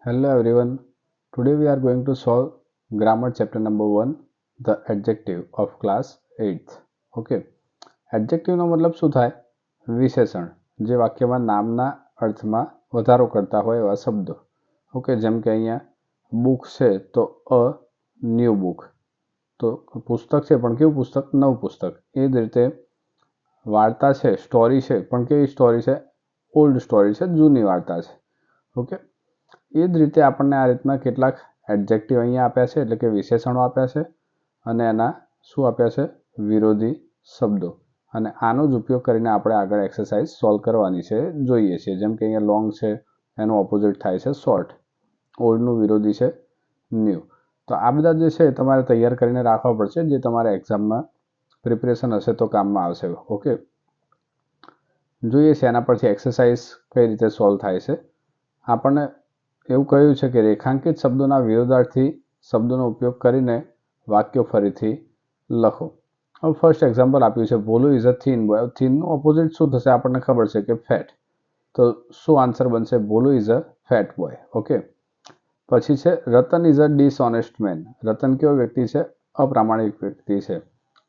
Hello everyone. Today we are going to solve grammar chapter number 1, the adjective of class 8th. Okay. એડજેક્ટિવનો મતલબ શું થાય? વિશેષણ, જે વાક્યમાં નામના અર્થમાં વધારો કરતા હોય એવા શબ્દો. ઓકે, જેમ કે અહીંયા બુક છે તો અ ન્યૂ બુક, તો પુસ્તક છે પણ કેવું પુસ્તક? નવું પુસ્તક. એ જ રીતે વાર્તા છે, સ્ટોરી છે પણ કેવી સ્ટોરી છે? ઓલ્ડ સ્ટોરી છે, જૂની વાર્તા છે. ઓકે, એ જ રીતે આપણને આ રીતના કેટલાક એડજેક્ટિવ અહીંયા આપ્યા છે, એટલે કે વિશેષણો આપ્યા છે, અને એના શું આપ્યા છે? વિરોધી શબ્દો. અને આનો જ ઉપયોગ કરીને આપણે આગળ એક્સરસાઇઝ સોલ્વ કરવાની છે, જોઈએ છીએ. જેમ કે અહીંયા લોંગ છે, એનું ઓપોઝિટ થાય છે શોર્ટ. ઓલ્ડનું વિરોધી છે ન્યૂ. તો આ બધા જે છે તમારે તૈયાર કરીને રાખવા પડશે, જે તમારા એક્ઝામમાં પ્રિપરેશન હશે તો કામમાં આવશે. ઓકે, જોઈએ છે એના પરથી એક્સરસાઇઝ કઈ રીતે સોલ્વ થાય છે. આપણને એવું કહ્યું છે કે રેખાંકિત શબ્દોના વિરોધાર્થી શબ્દોનો ઉપયોગ કરીને વાક્યો ફરીથી લખો. હવે ફર્સ્ટ એક્ઝામ્પલ આપ્યું છે, Bholu is a thin boy. થીનનું ઓપોઝિટ શું થશે? આપણને ખબર છે કે ફેટ. તો શું આન્સર બનશે? Bholu is a fat boy. Okay, પછી છે Ratan is a dishonest man. Ratan કેવો વ્યક્તિ છે? અપ્રામાણિક વ્યક્તિ છે.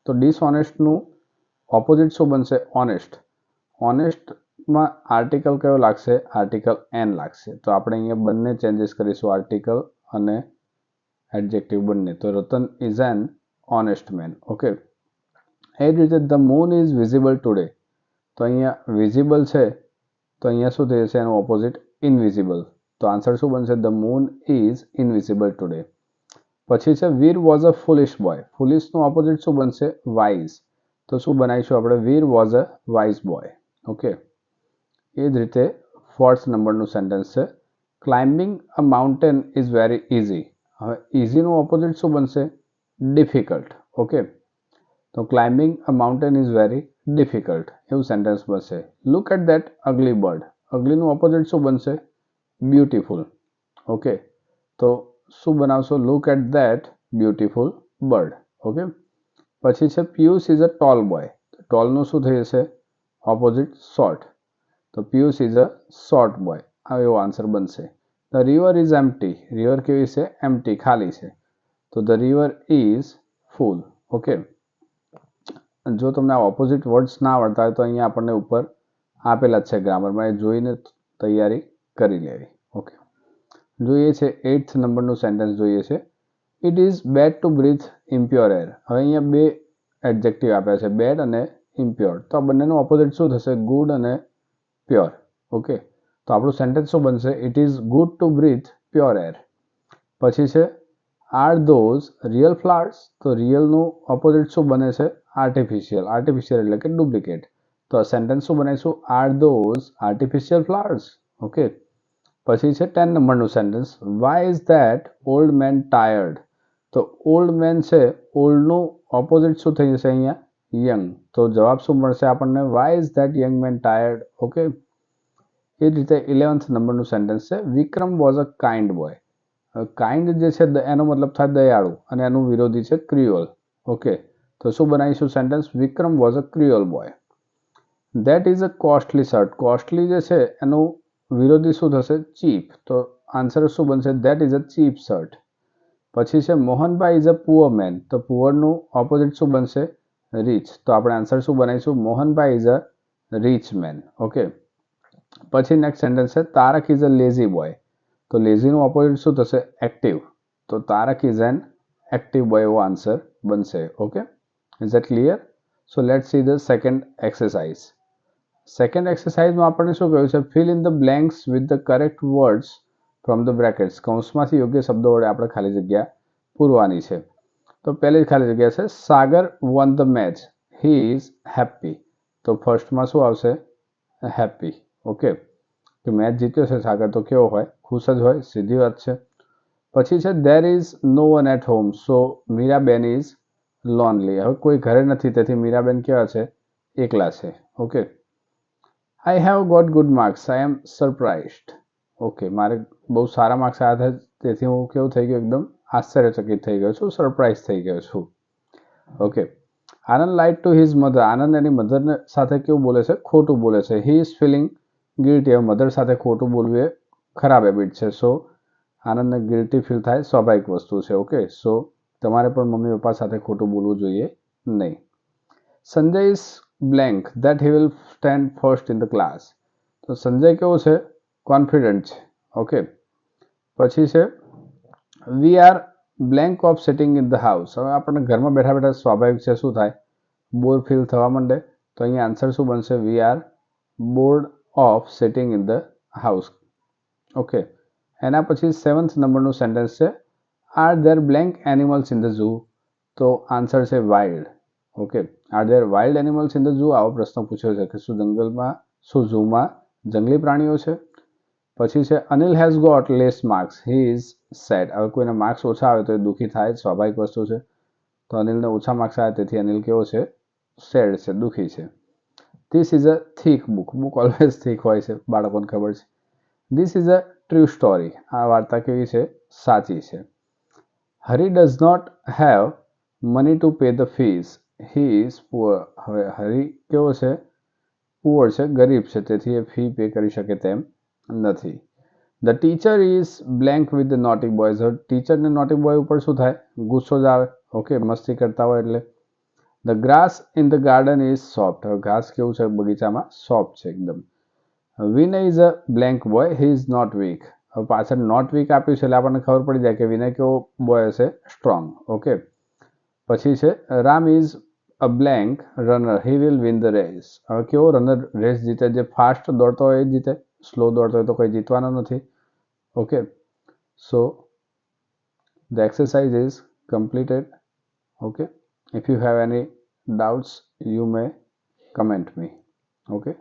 તો ડિસઓનેસ્ટનું ઓપોઝિટ શું બનશે? ઓનેસ્ટ. ઓનેસ્ટમાં આર્ટિકલ કયો લાગશે? આર્ટિકલ એન લાગશે. તો આપણે અહીંયા બંને ચેન્જીસ કરીશું, આર્ટિકલ અને એડજેક્ટિવ બંને. તો Ratan is an honest man. Okay, એ જ રીતે the moon is visible today. તો અહીંયા વિઝિબલ છે તો અહીંયા શું થઈ જશે? એનું ઓપોઝિટ ઇનવિઝિબલ. તો આન્સર શું બનશે? The moon is invisible today. પછી છે Veer was a foolish boy. ફુલિશનું ઓપોઝિટ શું બનશે? વાઇઝ. તો શું બનાવીશું આપણે? Veer was a wise boy. Okay, એ જ રીતે ફોર્થ નંબરનું સેન્ટેન્સ છે, climbing a mountain is very easy. હવે ઇઝીનું ઓપોઝિટ શું બનશે? ડિફિકલ્ટ. ઓકે, તો climbing a mountain is very difficult એવું સેન્ટેન્સ બનશે. Look at that ugly bird. અગલીનું ઓપોઝિટ શું બનશે? બ્યુટીફુલ. ઓકે, તો શું બનાવશો? Look at that beautiful bird. Okay, પછી છે Piyush is a tall boy. ટોલનું શું થઈ જશે? Opposite short. તો Piyush is a short boy. આ એવો આન્સર બનશે. The river is empty. River કેવી છે? એમ્પ્ટી, ખાલી છે. તો the river is full. Okay, જો તમને આ ઓપોઝિટ વર્ડ્સ ના આવડતા હોય તો અહીંયા આપણને ઉપર આપેલા જ છે ગ્રામરમાં, એ જોઈને તૈયારી કરી લેવી. ઓકે, જોઈએ છે 8th નંબરનું સેન્ટેન્સ જોઈએ છે, it is bad to breathe impure air. હવે અહીંયા બે એડજેક્ટિવ આપ્યા છે, બેડ અને ઇમ્પ્યોર. તો આ બંનેનું ઓપોઝિટ શું થશે? ગુડ અને પ્યોર. ઓકે, તો આપણું સેન્ટેન્સ શું બનશે? It is good to breathe pure air. પછી છે આર ધોઝ રિયલ ફ્લાવર્સ. તો રિયલનું ઓપોઝિટ શું બને છે? આર્ટિફિશિયલ. આર્ટિફિશિયલ એટલે કે ડુપ્લિકેટ. તો આ સેન્ટેન્સ શું બનાવીશું? Are those artificial flowers. Okay, પછી છે 10 નંબરનું sentence, why is that old man tired. તો ઓલ્ડ મેન છે, ઓલ્ડનું ઓપોઝિટ શું થઈ જશે અહીંયા? યંગ. તો જવાબ શું મળશે આપણને? Why is that young man tired. Okay, એ જ રીતે 11th નંબરનું સેન્ટેન્સ છે, Vikram was a kind boy. Kind જે છે એનો મતલબ થાય દયાળુ, અને એનું વિરોધી છે ક્રુઅલ. ઓકે, તો શું બનાવીશું sentence? Vikram was a cruel boy. That is a costly shirt. Costly જે છે એનું વિરોધી શું થશે? ચીપ. તો આન્સર શું બનશે? That is a cheap shirt. પછી છે Mohanbhai is a poor man. તો પુઅરનું ઓપોઝિટ શું બનશે? રીચ. તો આપણે આન્સર શું બનાવીશું? Mohanbhai is a rich man. Okay, પછી નેક્સ્ટ સેન્ટેન્સ છે, Tarak is a lazy boy. તો લેઝીનું ઓપોઝિટ શું થશે? એક્ટિવ. તો Tarak is an active boy એવો આન્સર બનશે. Okay, is that clear? So let's see the second exercise. Second એક્સરસાઇઝમાં આપણને શું કહ્યું છે? Fill in the blanks with the correct words from the brackets. કૌંસમાંથી યોગ્ય શબ્દો વડે આપણે ખાલી જગ્યા પૂરવાની છે. તો પહેલી ખાલી જગ્યા છે, Sagar won the match, he is happy. તો ફર્સ્ટમાં શું આવશે? હેપી. ઓકે, કે મેચ જીત્યો છે સાગર તો કેવો હોય? ખુશ જ હોય. સીધી વાત છે. પછી છે there is no one at home, so Miraben is lonely. હવે કોઈ ઘરે નથી તેથી મીરાબેન કેવા છે? એકલા છે. Okay, I have got good marks, I am surprised. Okay, મારે બહુ સારા માર્ક્સ આવ્યા હતા તેથી હું કેવું થઈ ગયો? એકદમ આશ્ચર્યચકિત થઈ ગયો છું, સરપ્રાઇઝ થઈ ગયો છું. Okay, Anand lied to his mother. Anand એની મધરને સાથે કેવું બોલે છે? ખોટું બોલે છે. He is feeling guilty. હવે મધર સાથે ખોટું બોલવું એ ખરાબ હેબિટ છે. સો આનંદને ગિલ્ટી ફીલ થાય સ્વાભાવિક વસ્તુ છે. ઓકે, સો તમારે પણ મમ્મી પપ્પા સાથે ખોટું બોલવું જોઈએ નહીં. Sanjay is blank that he will stand first in the class. તો સંજય કેવો છે? કોન્ફિડન્ટ છે. ઓકે, પછી છે we are blank of sitting in the house. હવે આપણને ઘરમાં બેઠા બેઠા સ્વાભાવિક છે શું થાય? બોર ફીલ થવા માંડે. તો અહીંયા આન્સર શું બનશે? We are board of sitting in the house. Okay, એના પછી 7th નંબરનું સેન્ટેન્સ છે are there blank animals in the zoo. તો આન્સર છે wild. Okay, are there wild animals in the zoo. આવો પ્રશ્ન પૂછ્યો છે કે શું જંગલમાં, શું ઝૂમાં જંગલી પ્રાણીઓ છે? પછી છે Anil has got less marks he is sad. હવે કોઈને માર્ક્સ ઓછા આવે તો એ દુઃખી થાય, સ્વાભાવિક વસ્તુ છે. તો અનિલને ઓછા માર્ક્સ આવે તેથી અનિલ કેવો છે? સેડ છે, દુઃખી છે. This is a thick book. Book always thick હોય છે, બાળકોને ખબર છે. This is a true story. આ વાર્તા કેવી છે? સાચી છે. Hari does not have money to pay the fees he is poor. હવે હરી કેવો છે? પુઅર છે, ગરીબ છે, તેથી એ ફી પે કરી શકે તેમ નથી. The teacher is blank with the naughty boys. ટીચરને નોટી બોય ઉપર શું થાય? ગુસ્સો જ આવે. ઓકે, મસ્તી કરતા હોય એટલે. The grass in the garden is soft. હવે ઘાસ કેવું છે બગીચામાં? સોફ્ટ છે એકદમ. Vinay is a blank boy he is not weak. હવે પાછળ નોટ વીક આપ્યું છે એટલે આપણને ખબર પડી જાય કે વિનય કેવો બોય હશે? સ્ટ્રોંગ. ઓકે, પછી છે Ram is a blank runner he will win the race. હવે કેવો રનર રેસ જીતે? જે ફાસ્ટ દોડતો હોય એ જીતે, સ્લો દોડતો હોય તો કોઈ જીતવાનો નથી. Okay, so the exercise is completed. Okay, if you have any doubts you may comment me. Okay.